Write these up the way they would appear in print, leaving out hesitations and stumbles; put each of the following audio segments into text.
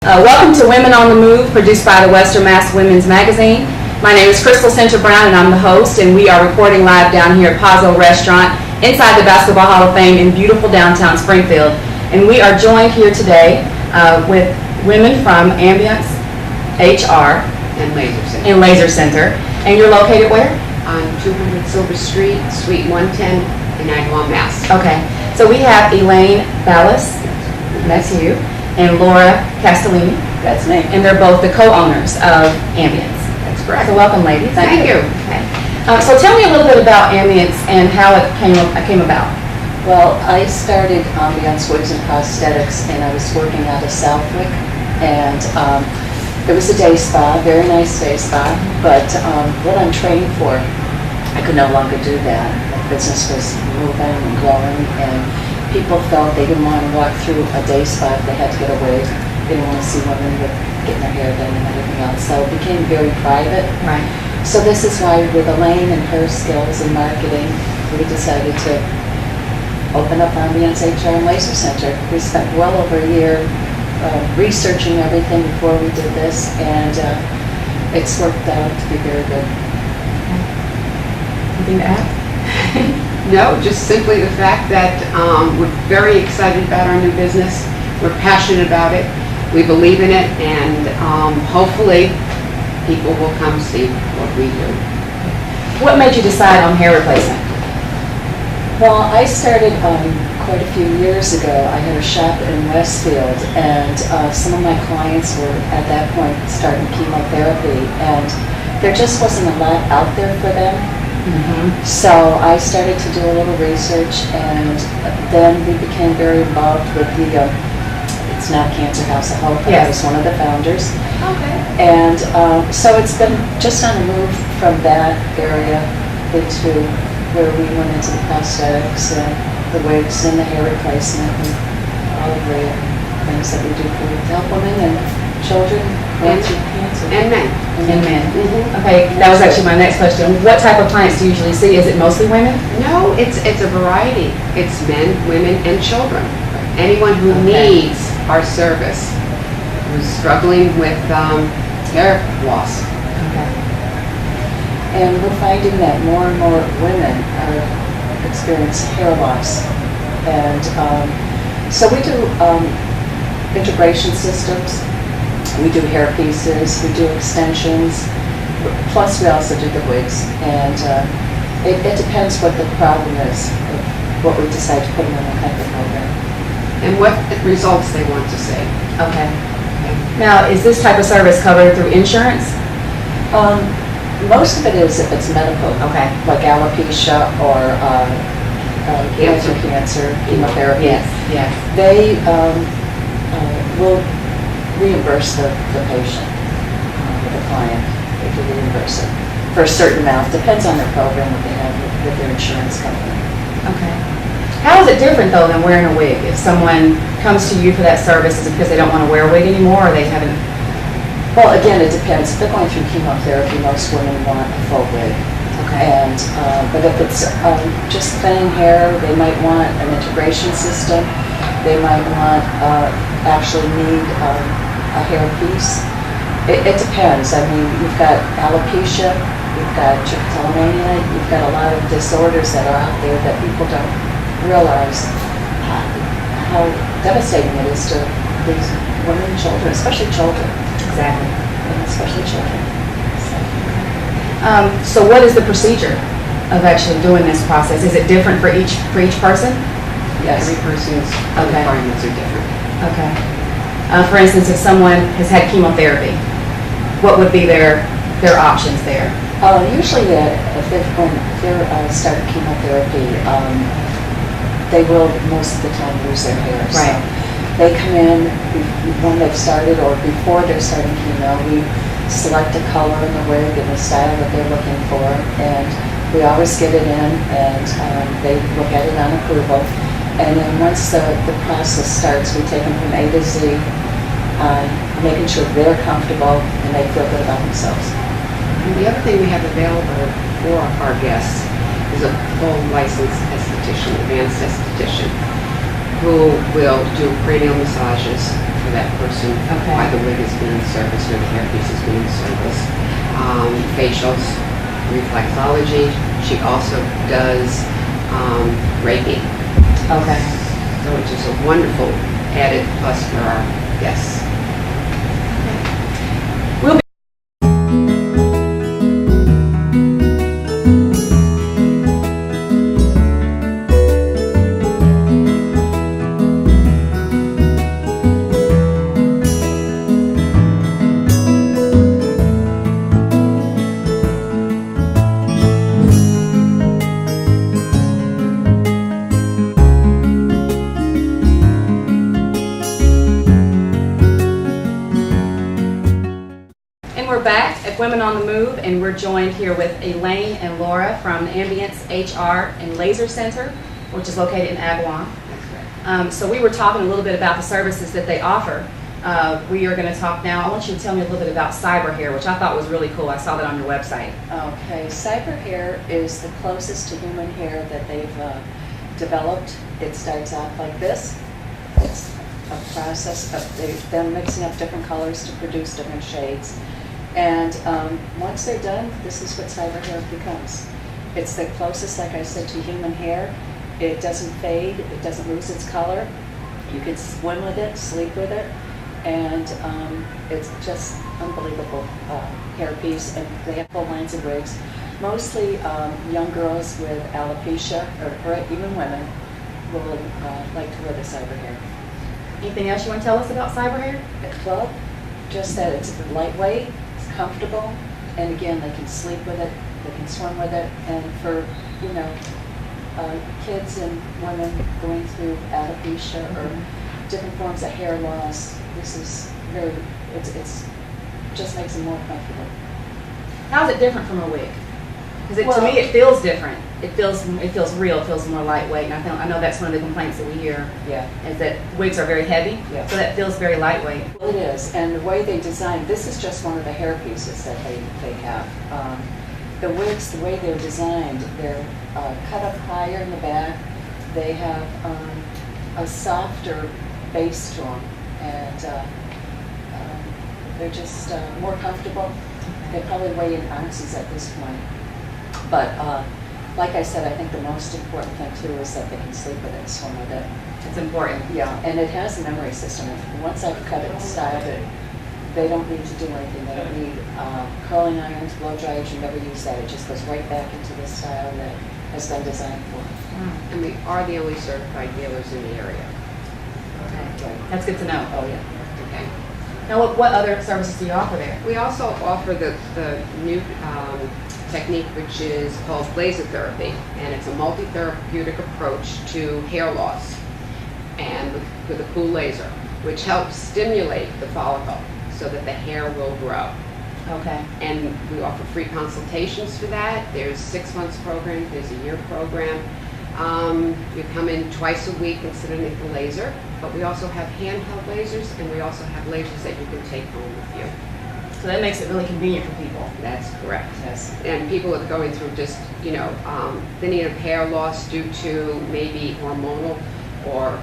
Welcome to Women on the Move, produced by the Western Mass Women's Magazine. My name is Crystal Center Brown, and I'm the host, and we are recording live down here at Pazzo Restaurant inside the Basketball Hall of Fame in beautiful downtown Springfield. And we are joined here today with women from Ambiance HR and Laser Center. Laser Center. And you're located where? On 200 Silver Street, Suite 110 in Agawam, Mass. Okay. So we have Elaine Ballas, that's you, and Laura Castellini. That's me. And they're both the co-owners of Ambience. That's correct. So welcome, ladies. Thank you. Okay. So tell me a little bit about Ambience and how it came about. Well, I started Ambiance Wigs and Prosthetics, and I was working out of Southwick, and it was a day spa, very nice day spa, but what I'm trained for, I could no longer do that. The business was moving and growing, and people felt they didn't want to walk through a day spa if they had to get a wig. They didn't want to see women with getting their hair done and everything else, so it became very private. Right. So this is why, with Elaine and her skills in marketing, we decided to open up Ambiance HR and Laser Center. We spent well over a year researching everything before we did this, and it's worked out to be very good. Anything to add? No, just simply the fact that we're very excited about our new business. We're passionate about it. We believe in it, and hopefully people will come see what we do. What made you decide on hair replacement? Well, I started quite a few years ago. I had a shop in Westfield, and some of my clients were at that point starting chemotherapy, and there just wasn't a lot out there for them. Mm-hmm. So I started to do a little research, and then we became very involved with the It's Not Cancer House of Hope. Yes. I was one of the founders. Okay. And so it's been just on a move from that area into where we went into the prosthetics and the wigs and the hair replacement and all of the things that we do for help women and children going through cancer. And men. And men. Mhm. Okay, that was actually my next question. What type of clients do you usually see? Is it mostly women? No, it's a variety. It's men, women, and children. Anyone who Okay. needs our service, who's struggling with hair loss. Okay. And we're finding that more and more women are experiencing hair loss. And so we do integration systems, we do hair pieces, we do extensions, plus we also do the wigs. And it depends what the problem is, of what we decide to put them in the kind of program. And what results they want to see. Okay. Now, is this type of service covered through insurance? Most of it is if it's medical. Okay. Like alopecia or cancer, chemotherapy. Yes. They will reimburse the patient, the client, if you reimburse it for a certain amount. Depends on their program that they have with their insurance company. Okay. How is it different though than wearing a wig? If someone comes to you for that service, is it because they don't want to wear a wig anymore, or they haven't? Well, again, it depends. If they're going through chemotherapy, most women want a full wig. Okay. And but if it's just thinning hair, they might want an integration system. They might want actually need a hair piece. It depends. I mean, you've got alopecia, you've got trichotillomania, you've got a lot of disorders that are out there that people don't realize how devastating it is to these women and children, especially children. Exactly. And especially children. So what is the procedure of actually doing this process? Is it different for each person? Yes. Every person's Okay. requirements are different. Okay. For instance, if someone has had chemotherapy, what would be their options there? Usually, if they're starting chemotherapy, they will most of the time lose their hair. Right. So they come in when they've started or before they're starting chemo. We select a color in the wig and the style that they're looking for, and we always get it in, and they look at it on approval. And then once the process starts, we take them from A to Z, making sure they're comfortable and they feel good about themselves. And the other thing we have available for our guests is a full licensed esthetician, advanced esthetician, who will do cranial massages, for that person while the wig is being serviced or the hairpiece is being serviced. Facials, reflexology. She also does Reiki. Okay. So it's just a wonderful added plus for our guests. We'll be We're back at Women on the Move, and we're joined here with Elaine and Laura from Ambiance HR and Laser Center, which is located in Agawam. So we were talking a little bit about the services that they offer. We are going to talk now. I want you to tell me a little bit about CyberHair, which I thought was really cool. I saw that on your website. Okay, CyberHair is the closest to human hair that they've developed. It starts off like this. It's a process of them mixing up different colors to produce different shades. And once they're done, this is what CyberHair becomes. It's the closest, like I said, to human hair. It doesn't fade, it doesn't lose its color. You can swim with it, sleep with it, and it's just unbelievable hairpiece. And they have full lines of wigs. Mostly young girls with alopecia, or even women, will like to wear the CyberHair. Anything else you want to tell us about CyberHair? Well, just that it's lightweight, comfortable, and again, they can sleep with it, they can swim with it, and for, you know, kids and women going through alopecia or different forms of hair loss, this is very, it's just makes them more comfortable. How is it different from a wig? Because to me, it feels different. It feels real. It feels more lightweight. And I know that's one of the complaints that we hear. Yeah. Is that wigs are very heavy. Yeah. So that feels very lightweight. Well, it is, and the way they design this is just one of the hair pieces that they have. The wigs, the way they're designed, they're cut up higher in the back. They have a softer base to them, and they're just more comfortable. They probably weigh in ounces at this point. But like I said, I think the most important thing too is that they can sleep with it, swim with it. It's important. Yeah, and it has a memory system. Once I've cut it and styled it, they don't need to do anything. They don't need curling irons, blow dryers. You never use that. It just goes right back into the style that has been designed for it. And we are the only certified dealers in the area. Okay. Right. That's good to know. Oh yeah. Okay. Now, what other services do you offer there? We also offer the new technique, which is called laser therapy, and it's a multi-therapeutic approach to hair loss, and with a cool laser, which helps stimulate the follicle so that the hair will grow. Okay. And we offer free consultations for that. There's 6 months program, there's a year program. You come in twice a week and sit underneath the laser, but we also have handheld lasers, and we also have lasers that you can take home with you. So that makes it really convenient for people. That's correct. Yes. And people are going through just, you know, thinning of hair loss due to maybe hormonal or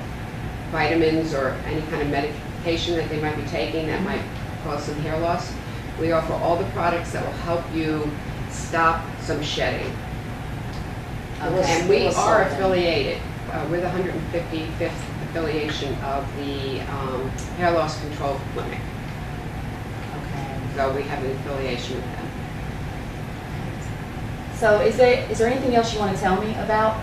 vitamins or any kind of medication that they might be taking that might cause some hair loss. We offer all the products that will help you stop some shedding. And we are affiliated. We're the 155th affiliation of the Hair Loss Control Clinic. Okay. So we have an affiliation with them. So is there anything else you want to tell me about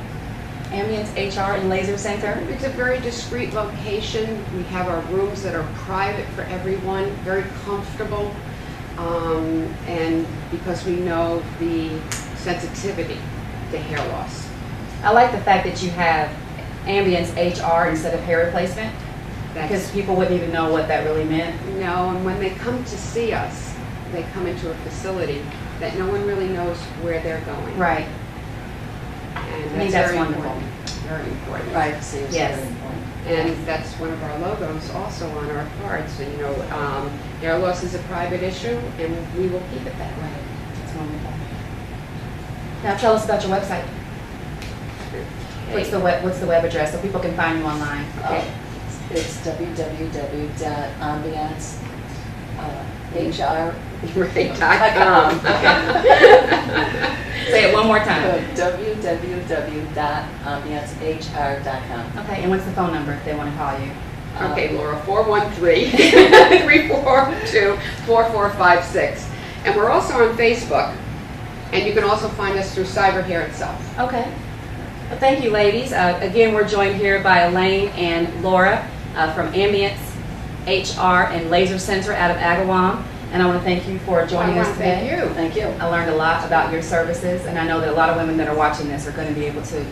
Ambiance HR and Laser Center? It's a very discreet location. We have our rooms that are private for everyone, very comfortable, and because we know the sensitivity to hair loss. I like the fact that you have Ambiance HR instead of hair replacement, because people wouldn't even know what that really meant. No, and when they come to see us, they come into a facility that no one really knows where they're going. Right. And I think that's wonderful. Very important. Privacy is Yes. very important. And that's one of our logos also on our cards. So, you know, hair loss is a private issue, and we will keep it that way. That's wonderful. Now tell us about your website. Okay. What's the web address so people can find you online? Okay. It's www.ambiancehr.com. Say it one more time. www.ambiancehr.com. Okay, and what's the phone number if they want to call you? Okay, Laura, 413-342-4456. And we're also on Facebook, and you can also find us through CyberHair itself. Okay. Well, thank you, ladies. Again, we're joined here by Elaine and Laura from Ambiance HR and Laser Center out of Agawam. And I want to thank you for joining us today. Thank you. Thank you. I learned a lot about your services, and I know that a lot of women that are watching this are going to be able to,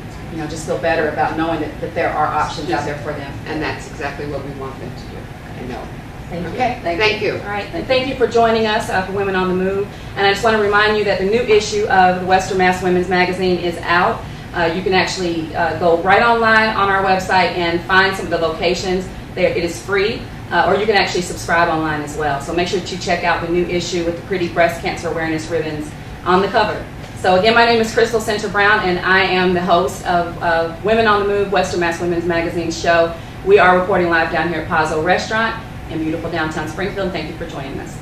just feel better about knowing that there are options out there for them. And that's exactly what we want them to do. I know. Thank you. Okay, thank you. All right, and thank you for joining us for Women on the Move. And I just want to remind you that the new issue of the Western Mass Women's Magazine is out. You can actually go right online on our website and find some of the locations. There, it is free, or you can actually subscribe online as well. So make sure that you check out the new issue with the pretty breast cancer awareness ribbons on the cover. So again, my name is Crystal Center Brown, and I am the host of Women on the Move, Western Mass Women's Magazine show. We are reporting live down here at Pazzo Restaurant in beautiful downtown Springfield. Thank you for joining us.